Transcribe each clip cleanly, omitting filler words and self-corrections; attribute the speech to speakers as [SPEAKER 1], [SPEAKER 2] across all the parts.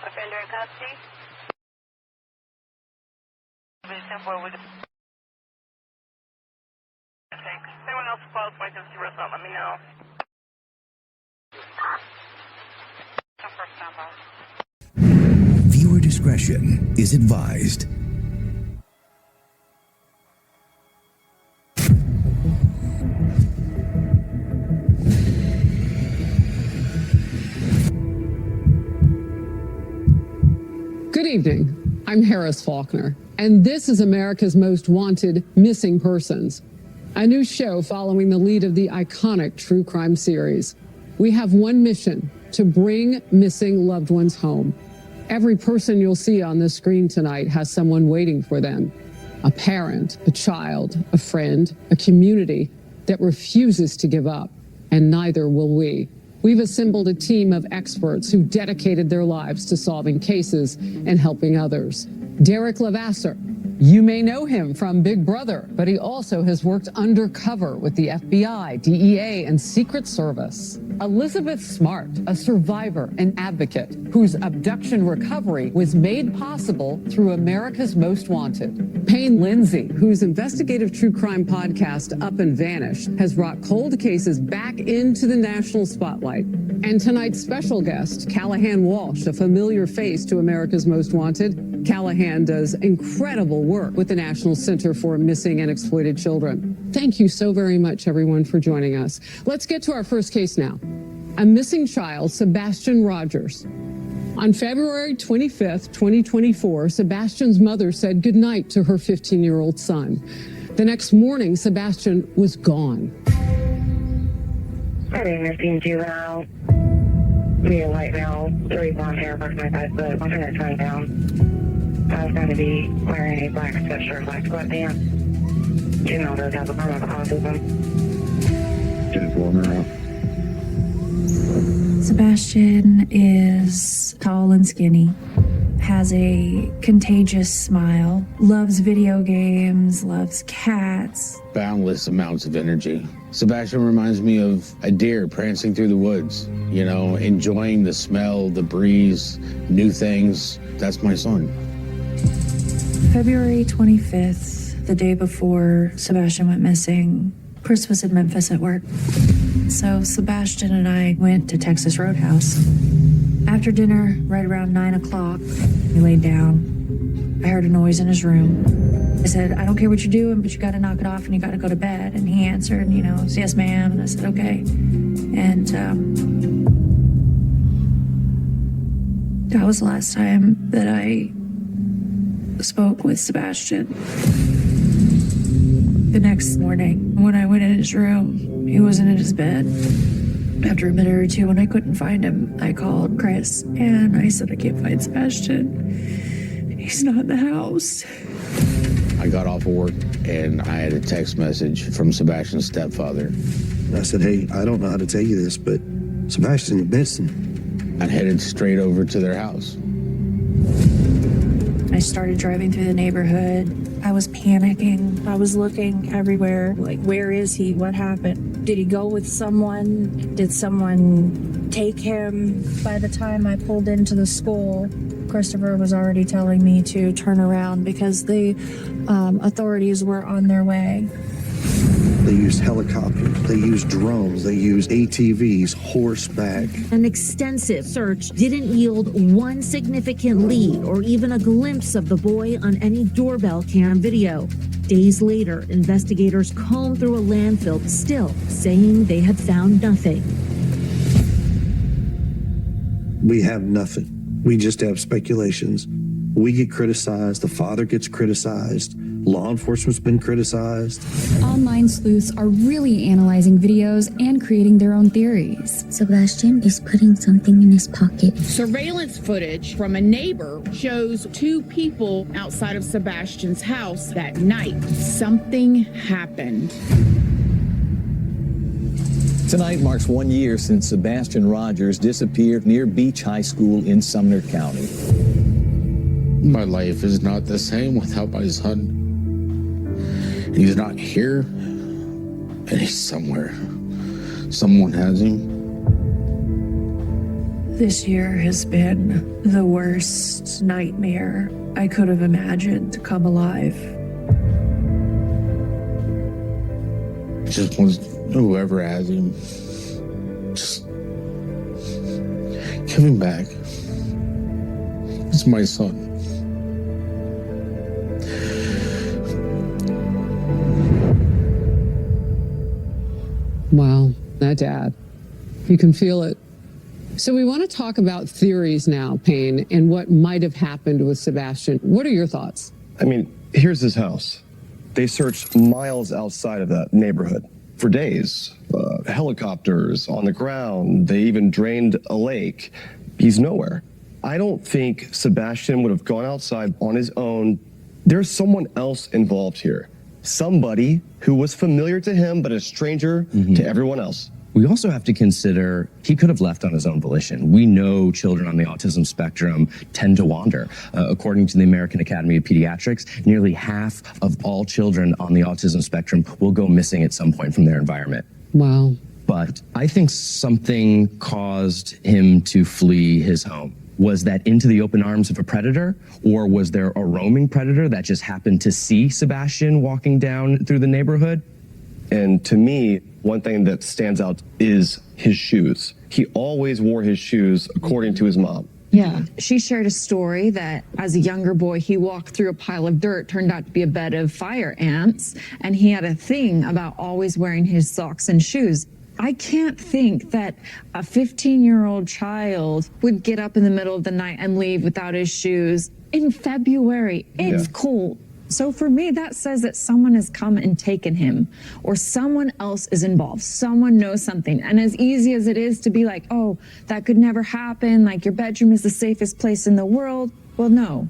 [SPEAKER 1] Offender in custody. If anyone else calls, might just let me know.
[SPEAKER 2] Viewer discretion is advised.
[SPEAKER 3] Good evening. I'm Harris Faulkner, and this is America's Most Wanted Missing Persons, a new show following the lead of the iconic true crime series. We have one mission: to bring missing loved ones home. Every person you'll see on this screen tonight has someone waiting for them: a parent, a child, a friend, a community that refuses to give up, and neither will we. We've assembled a team of experts who dedicated their lives to solving cases and helping others. Derek Levasseur. You may know him from Big Brother, but he also has worked undercover with the FBI, DEA, and Secret Service. Elizabeth Smart, a survivor and advocate whose abduction recovery was made possible through America's Most Wanted. Payne Lindsay, whose investigative true crime podcast, Up and Vanished, has brought cold cases back into the national spotlight. And tonight's special guest, Callahan Walsh, a familiar face to America's Most Wanted. Callahan does incredible work with the National Center for Missing and Exploited Children. Thank you so very much, everyone, for joining us. Let's get to our first case now. A missing child, Sebastian Rogers. On February 25th, 2024, Sebastian's mother said goodnight to her 15-year-old son. The next morning, Sebastian was gone.
[SPEAKER 4] My name is Dean Juvenile. Me a white male, 3 blonde hair, approximately 5 foot. I'm going to turn down. I was going to be wearing a black sweatshirt, black sweatpants. Juvenile does have a criminal autism.
[SPEAKER 5] Just warm her up.
[SPEAKER 6] Sebastian is tall and skinny, has a contagious smile, loves video games, loves cats.
[SPEAKER 5] Boundless amounts of energy. Sebastian reminds me of a deer prancing through the woods, you know, enjoying the smell, the breeze, new things. That's my son.
[SPEAKER 6] February 25th, the day before Sebastian went missing, Chris was in Memphis at work. So Sebastian and I went to Texas Roadhouse. After dinner, right around 9 o'clock, he laid down. I heard a noise in his room. I said, I don't care what you're doing, but you got to knock it off and you got to go to bed. And he answered, yes, ma'am. And I said, okay. And that was the last time that I spoke with Sebastian. The next morning, when I went in his room, he wasn't in his bed. After a minute or two, when I couldn't find him, I called Chris and I said, I can't find Sebastian. He's not in the house.
[SPEAKER 5] I got off of work and I had a text message from Sebastian's stepfather.
[SPEAKER 7] I said, hey, I don't know how to tell you this, but Sebastian's missing.
[SPEAKER 5] I headed straight over to their house.
[SPEAKER 6] I started driving through the neighborhood. I was panicking. I was looking everywhere. Like, where is he? What happened? Did he go with someone? Did someone take him? By the time I pulled into the school, Christopher was already telling me to turn around because the authorities were on their way.
[SPEAKER 7] They used helicopters, they used drones, they used ATVs, horseback.
[SPEAKER 8] An extensive search didn't yield one significant lead or even a glimpse of the boy on any doorbell cam video. Days later, investigators combed through a landfill, still saying they had found nothing.
[SPEAKER 7] We have nothing. We just have speculations. We get criticized, the father gets criticized, law enforcement's been criticized.
[SPEAKER 9] Online sleuths are really analyzing videos and creating their own theories.
[SPEAKER 10] Sebastian is putting something in his pocket.
[SPEAKER 11] Surveillance footage from a neighbor shows 2 people outside of Sebastian's house that night. Something happened.
[SPEAKER 12] Tonight marks 1 year since Sebastian Rogers disappeared near Beach High School in Sumner County.
[SPEAKER 5] My life is not the same without my son. He's not here, and he's somewhere. Someone has him.
[SPEAKER 6] This year has been the worst nightmare I could have imagined to come alive.
[SPEAKER 5] Just wants whoever has him, just give him back. It's my son.
[SPEAKER 3] Wow, that dad. You can feel it. So we want to talk about theories now, Payne, and what might have happened with Sebastian. What are your thoughts?
[SPEAKER 13] I mean, here's his house. They searched miles outside of that neighborhood for days. Helicopters on the ground. They even drained a lake. He's nowhere. I don't think Sebastian would have gone outside on his own. There's someone else involved here. Somebody who was familiar to him, but a stranger to everyone else.
[SPEAKER 14] We also have to consider he could have left on his own volition. We know children on the autism spectrum tend to wander. According to the American Academy of Pediatrics, nearly half of all children on the autism spectrum will go missing at some point from their environment.
[SPEAKER 3] Wow.
[SPEAKER 14] But I think something caused him to flee his home. Was that into the open arms of a predator, or was there a roaming predator that just happened to see Sebastian walking down through the neighborhood?
[SPEAKER 13] And to me, one thing that stands out is his shoes. He always wore his shoes according to his mom.
[SPEAKER 15] Yeah. She shared a story that as a younger boy, he walked through a pile of dirt, turned out to be a bed of fire ants, and he had a thing about always wearing his socks and shoes. I can't think that a 15-year-old child would get up in the middle of the night and leave without his shoes in February. It's cold. So for me, that says that someone has come and taken him, or someone else is involved. Someone knows something. And as easy as it is to be like, oh, that could never happen, like your bedroom is the safest place in the world. Well, no,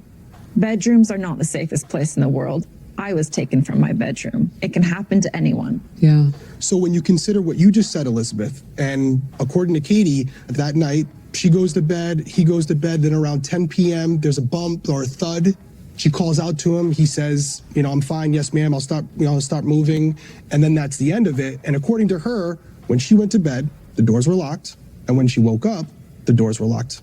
[SPEAKER 15] bedrooms are not the safest place in the world. I was taken from my bedroom. It can happen to anyone.
[SPEAKER 3] Yeah.
[SPEAKER 16] So when you consider what you just said, Elizabeth, and according to Katie, that night, she goes to bed, he goes to bed, then around 10 p.m., there's a bump or a thud. She calls out to him. He says, I'm fine. Yes, ma'am. I'll start moving. And then that's the end of it. And according to her, when she went to bed, the doors were locked. And when she woke up, the doors were locked.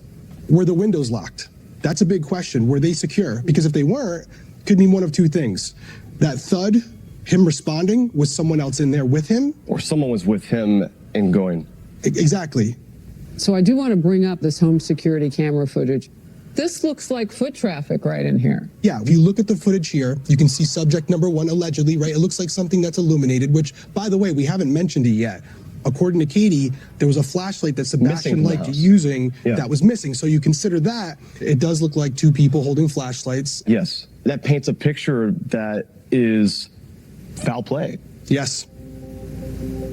[SPEAKER 16] Were the windows locked? That's a big question. Were they secure? Because if they weren't, it could mean one of two things. That thud, him responding, was someone else in there with him?
[SPEAKER 13] Or someone was with him and going.
[SPEAKER 16] Exactly.
[SPEAKER 3] So I do want to bring up this home security camera footage. This looks like foot traffic right in here.
[SPEAKER 16] Yeah, if you look at the footage here, you can see subject number 1, allegedly, right? It looks like something that's illuminated, which, by the way, we haven't mentioned it yet. According to Katie, there was a flashlight that Sebastian liked using that was missing. So you consider that, it does look like two people holding flashlights.
[SPEAKER 13] Yes, that paints a picture that is foul play.
[SPEAKER 16] Yes.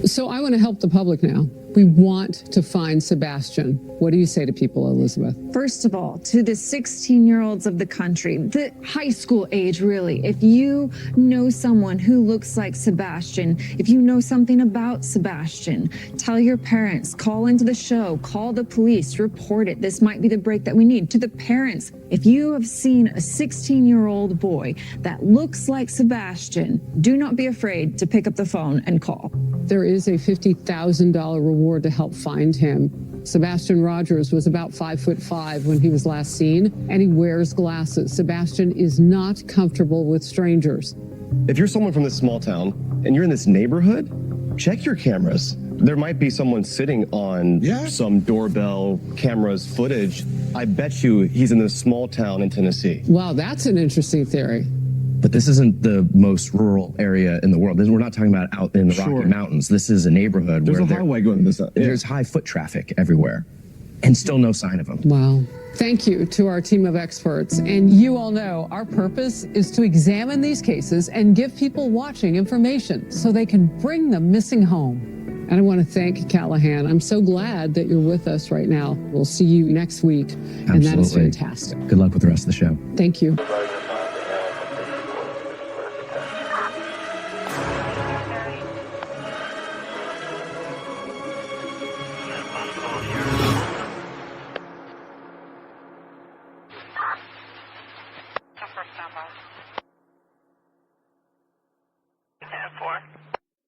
[SPEAKER 3] So I want to help the public now. We want to find Sebastian. What do you say to people, Elizabeth?
[SPEAKER 15] First of all, to the 16-year-olds of the country, the high school age, really, if you know someone who looks like Sebastian, if you know something about Sebastian, tell your parents, call into the show, call the police, report it. This might be the break that we need. To the parents, if you have seen a 16-year-old boy that looks like Sebastian, do not be afraid to pick up the phone and call.
[SPEAKER 3] There is a $50,000 reward to help find him. Sebastian Rogers was about 5'5" when he was last seen, and he wears glasses. Sebastian is not comfortable with strangers.
[SPEAKER 13] If you're someone from this small town and you're in this neighborhood, check your cameras. There might be someone sitting on some doorbell cameras footage. I bet you he's in this small town in Tennessee.
[SPEAKER 3] Wow, that's an interesting theory.
[SPEAKER 14] But this isn't the most rural area in the world. We're not talking about out in the Rocky Mountains. This is a neighborhood
[SPEAKER 13] where
[SPEAKER 14] there's a
[SPEAKER 13] highway going this up.
[SPEAKER 14] There's high foot traffic everywhere, and still no sign of him.
[SPEAKER 3] Wow. Thank you to our team of experts. And you all know our purpose is to examine these cases and give people watching information so they can bring the missing home. And I want to thank Callahan. I'm so glad that you're with us right now. We'll see you next week.
[SPEAKER 14] Absolutely.
[SPEAKER 3] And that is fantastic.
[SPEAKER 14] Good luck with the rest of the show.
[SPEAKER 3] Thank you.